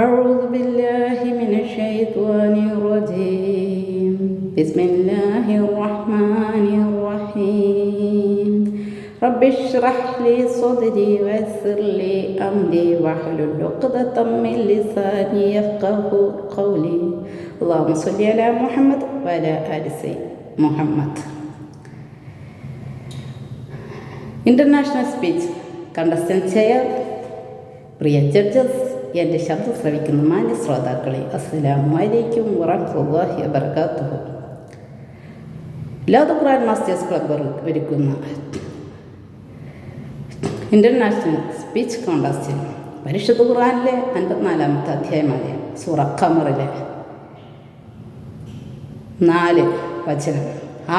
أعوذ بالله من الشيطان الرجيم بسم الله الرحمن الرحيم رب اشرح لي صدري ويسر لي أمري واحلل عقدة من لساني يفقهوا قولي اللهم صل على محمد وعلى آل محمد. International speech contestant chair, പ്രിയ judges, എൻ്റെ ശബ്ദം ശ്രവിക്കുന്ന മാന്യ ശ്രോതാക്കളെ, അസ്സലാമു അലൈക്കും വറഹ്മത്തുള്ളാഹി വബറകാതുഹു. ലോക ഖുർആൻ മാസ്റ്റേഴ്സ് ക്ലബ്ബ് ഒരുക്കുന്ന ഇൻ്റർനാഷണൽ സ്പീച്ച് കോൺടെസ്റ്റിൽ പരിശുദ്ധ ഖുർആനിലെ 54-ാമത്തെ അധ്യായമായ സൂറ ഖമറിലെ 4 വചനം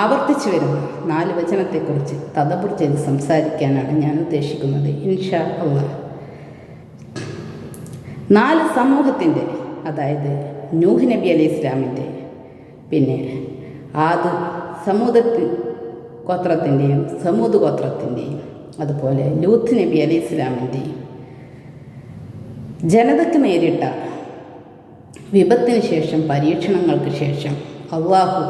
ആവർത്തിച്ചു വരുന്ന 4 വചനത്തെക്കുറിച്ച് തദബ്ബുർ ചെയ്ത് സംസാരിക്കാനാണ് ഞാൻ ഉദ്ദേശിക്കുന്നത്, ഇൻഷാ അല്ലാഹ്. 4 സമൂഹത്തിൻ്റെ, അതായത് നൂഹ് നബി അലൈഹി ഇസ്ലാമിൻ്റെ, പിന്നെ ആദ് ഗോത്രത്തിൻ്റെയും സമൂദ് ഗോത്രത്തിൻ്റെയും, അതുപോലെ ലൂത്ത് നബി അലൈഹി ഇസ്ലാമിൻ്റെയും ജനതയ്ക്ക് നേരിട്ട വിപത്തിന് ശേഷം, പരീക്ഷണങ്ങൾക്ക് ശേഷം അള്ളാഹു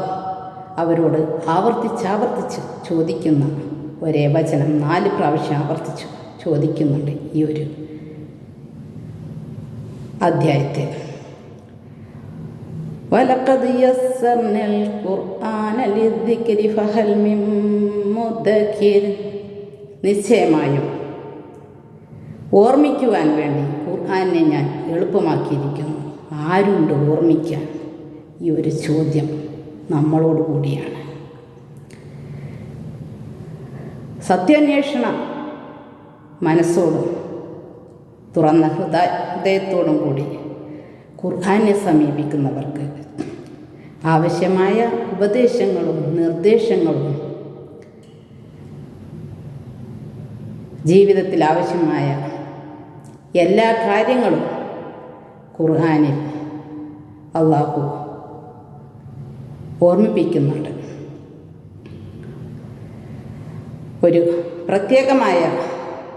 അവരോട് ആവർത്തിച്ച് ചോദിക്കുന്ന ഒരേ വചനം 4 പ്രാവശ്യം ആവർത്തിച്ച് ചോദിക്കുന്നുണ്ട് ഈ ഒരു അധ്യായത്തിൽ. വലഖദ് യസ്സർനൽ ഖുർആന ലിദ്ദിക്രി ഫഹൽ മിൻ മുദ്ദക്കിർ. നിശ്ചയമായും ഓർമ്മിക്കുവാൻ വേണ്ടി ഖുർആനെ ഞാൻ എളുപ്പമാക്കിയിരിക്കുന്നു. ആരുണ്ട് ഓർമ്മിക്കാൻ? ഈ ഒരു ചോദ്യം നമ്മളോട് കൂടിയാണ്. സത്യാന്വേഷണ മനസ്സോടും തുറന്ന ഹൃദയത്തോടും കൂടി ഖുർആനെ സമീപിക്കുന്നവർക്ക് ആവശ്യമായ ഉപദേശങ്ങളും നിർദ്ദേശങ്ങളും ജീവിതത്തിൽ ആവശ്യമായ എല്ലാ കാര്യങ്ങളും ഖുർആനിൽ അള്ളാഹു ഓർമ്മിപ്പിക്കുന്നുണ്ട്. ഒരു പ്രത്യേകമായ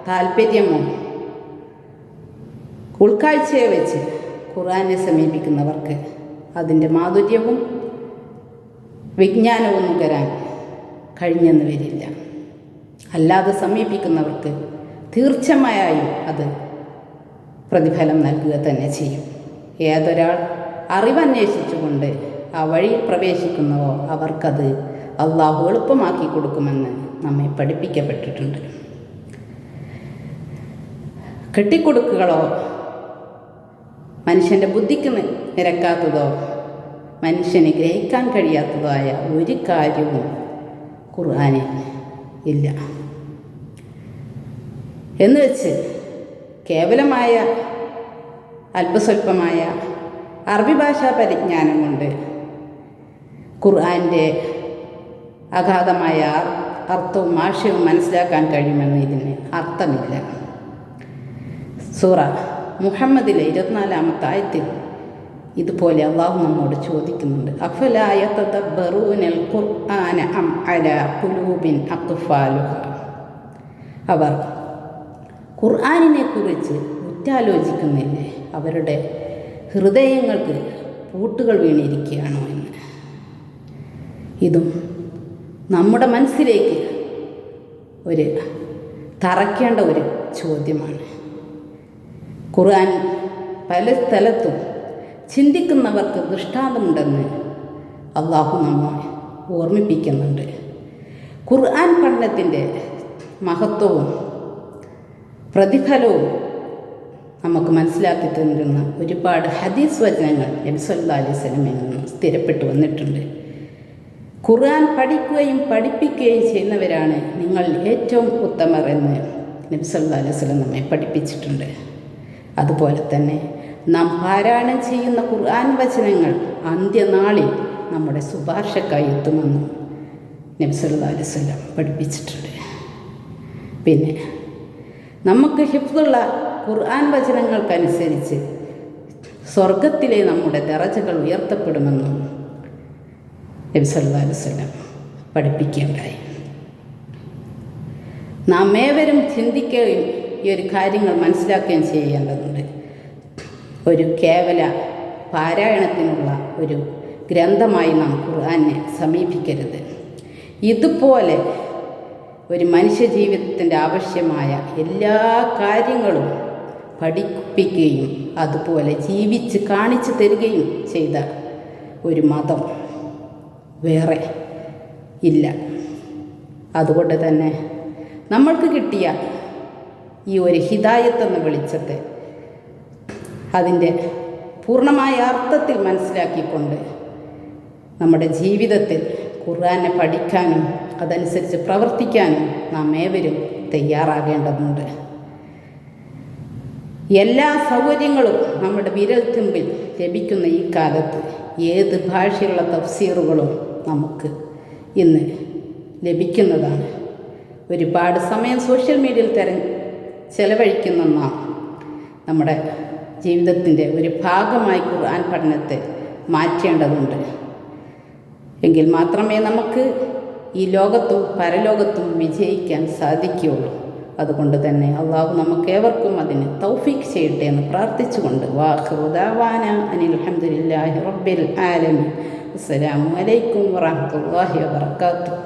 താല്പര്യമോ ഉൾക്കാഴ്ചയെ വെച്ച് ഖുർആനെ സമീപിക്കുന്നവർക്ക് അതിൻ്റെ മാധുര്യവും വിജ്ഞാനവും നുകരാൻ കഴിഞ്ഞെന്ന് വരില്ല. അല്ലാതെ സമീപിക്കുന്നവർക്ക് തീർച്ചയായും അത് പ്രതിഫലം നൽകുക തന്നെ ചെയ്യും. ഏതൊരാൾ അറിവന്വേഷിച്ചുകൊണ്ട് ആ വഴിയിൽ പ്രവേശിക്കുന്നവോ അവർക്കത് അള്ളാഹു എളുപ്പമാക്കി കൊടുക്കുമെന്ന് നമ്മെ പഠിപ്പിക്കപ്പെട്ടിട്ടുണ്ട്. കെട്ടിക്കൊടുക്കുകളോ മനുഷ്യൻ്റെ ബുദ്ധിക്ക് നിരക്കാത്തതോ മനുഷ്യന് ഗ്രഹിക്കാൻ കഴിയാത്തതോ ആയ ഒരു കാര്യവും ഖുർആനിൽ ഇല്ല. എന്നുവെച്ച് കേവലമായ അല്പസ്വല്പമായ അറബി ഭാഷാ പരിജ്ഞാനം കൊണ്ട് ഖുർആൻ്റെ അഗാധമായ അർത്ഥവും ആശയവും മനസ്സിലാക്കാൻ കഴിയുമെന്ന് ഇതിന് അർത്ഥമില്ല. സൂറ മുഹമ്മദിലെ 24-ാമത്തെ ആയത്തിൽ ഇതുപോലെ അള്ളാഹു നമ്മോട് ചോദിക്കുന്നുണ്ട്, അഫലാ യതദബ്ബറൂനൽ ഖുർആന അം അലാ ഖുലൂബിൻ അഖ്ഫാലുഹാ. അവർ ഖുർആനിനെ കുറിച്ച് ഉറ്റാലോചിക്കുന്നില്ലേ? അവരുടെ ഹൃദയങ്ങൾക്ക് പൂട്ടുകൾ വീണിരിക്കുകയാണോ എന്ന്. ഇതും നമ്മുടെ മനസ്സിലേക്ക് തറയ്ക്കേണ്ട ഒരു ചോദ്യമാണ്. ഖുർആൻ പല സ്ഥലത്തും ചിന്തിക്കുന്നവർക്ക് ദൃഷ്ടാന്തമുണ്ടെന്ന് അള്ളാഹു നമ്മെ ഓർമ്മിപ്പിക്കുന്നുണ്ട്. ഖുർആൻ പഠനത്തിൻ്റെ മഹത്വവും പ്രതിഫലവും നമുക്ക് മനസ്സിലാക്കി തന്നിരുന്ന ഒരുപാട് ഹദീസ് വചനങ്ങൾ നബി സല്ലല്ലാഹു അലൈഹി വസല്ലമയിൽ നിന്ന് സ്ഥിരപ്പെട്ടു വന്നിട്ടുണ്ട്. ഖുർആൻ പഠിക്കുകയും പഠിപ്പിക്കുകയും ചെയ്യുന്നവരാണ് നിങ്ങൾ ഏറ്റവും ഉത്തമർ എന്ന് നബി സല്ലല്ലാഹു അലൈഹി വസല്ലം നമ്മെ പഠിപ്പിച്ചിട്ടുണ്ട്. അതുപോലെ തന്നെ നാം പാരായണം ചെയ്യുന്ന ഖുർആൻ വചനങ്ങൾ അന്ത്യനാളിൽ നമ്മുടെ ശുപാർശക്കായി എത്തുമെന്നും നബി സല്ലല്ലാഹു അലൈഹി വസല്ലം പഠിപ്പിച്ചിട്ടുണ്ട്. പിന്നെ നമുക്ക് ഹിഫ്ളുള്ള ഖുർആൻ വചനങ്ങൾക്കനുസരിച്ച് സ്വർഗത്തിലെ നമ്മുടെ ദറജകൾ ഉയർത്തപ്പെടുമെന്നും നബി സല്ലല്ലാഹു അലൈഹി വസല്ലം പഠിപ്പിക്കുകയുണ്ടായി. നാം ഏവരും ചിന്തിക്കുകയും ഈ ഒരു കാര്യങ്ങൾ മനസ്സിലാക്കുകയും ചെയ്യേണ്ടതുണ്ട്. ഒരു കേവല പാരായണത്തിനുള്ള ഒരു ഗ്രന്ഥമായി നാം ഖുർആനെ സമീപിക്കരുത്. ഇതുപോലെ ഒരു മനുഷ്യജീവിതത്തിൻ്റെ ആവശ്യമായ എല്ലാ കാര്യങ്ങളും പഠിപ്പിക്കുകയും അതുപോലെ ജീവിച്ച് കാണിച്ചു തരികയും ചെയ്ത ഒരു മതം വേറെ ഇല്ല. അതുകൊണ്ട് തന്നെ നമ്മൾക്ക് കിട്ടിയ ഈ ഒരു ഹിദായത്ത് എന്ന വെളിച്ചത്തെ അതിൻ്റെ പൂർണ്ണമായ അർത്ഥത്തിൽ മനസ്സിലാക്കിക്കൊണ്ട് നമ്മുടെ ജീവിതത്തിൽ ഖുർആനെ പഠിക്കാനും അതനുസരിച്ച് പ്രവർത്തിക്കാനും നാം ഏവരും തയ്യാറാകേണ്ടതുണ്ട്. എല്ലാ സൗകര്യങ്ങളും നമ്മുടെ വിരൽത്തുമ്പിൽ ലഭിക്കുന്ന ഈ കാലത്ത് ഏത് ഭാഷയുള്ള തഫ്സീറുകളും നമുക്ക് ഇന്ന് ലഭിക്കുന്നതാണ്. ഒരുപാട് സമയം സോഷ്യൽ മീഡിയയിൽ ചെലവഴിക്കുന്ന നാം നമ്മുടെ ജീവിതത്തിൻ്റെ ഒരു ഭാഗമായി ഖുർആൻ പഠനത്തെ മാറ്റേണ്ടതുണ്ട്. എങ്കിൽ മാത്രമേ നമുക്ക് ഈ ലോകത്തും പരലോകത്തും വിജയിക്കാൻ സാധിക്കുകയുള്ളൂ. അതുകൊണ്ട് തന്നെ അള്ളാഹു നമുക്കേവർക്കും അതിന് തൗഫീഖ് ചെയ്യട്ടെ എന്ന് പ്രാർത്ഥിച്ചുകൊണ്ട് വാഖിറു ദഅവാന അനിൽ ഹംദുലില്ലാഹി റബ്ബിൽ ആലമീൻ. അസ്സലാമു അലൈക്കും വറഹ്മത്തുള്ളാഹി വബറകാതുഹു.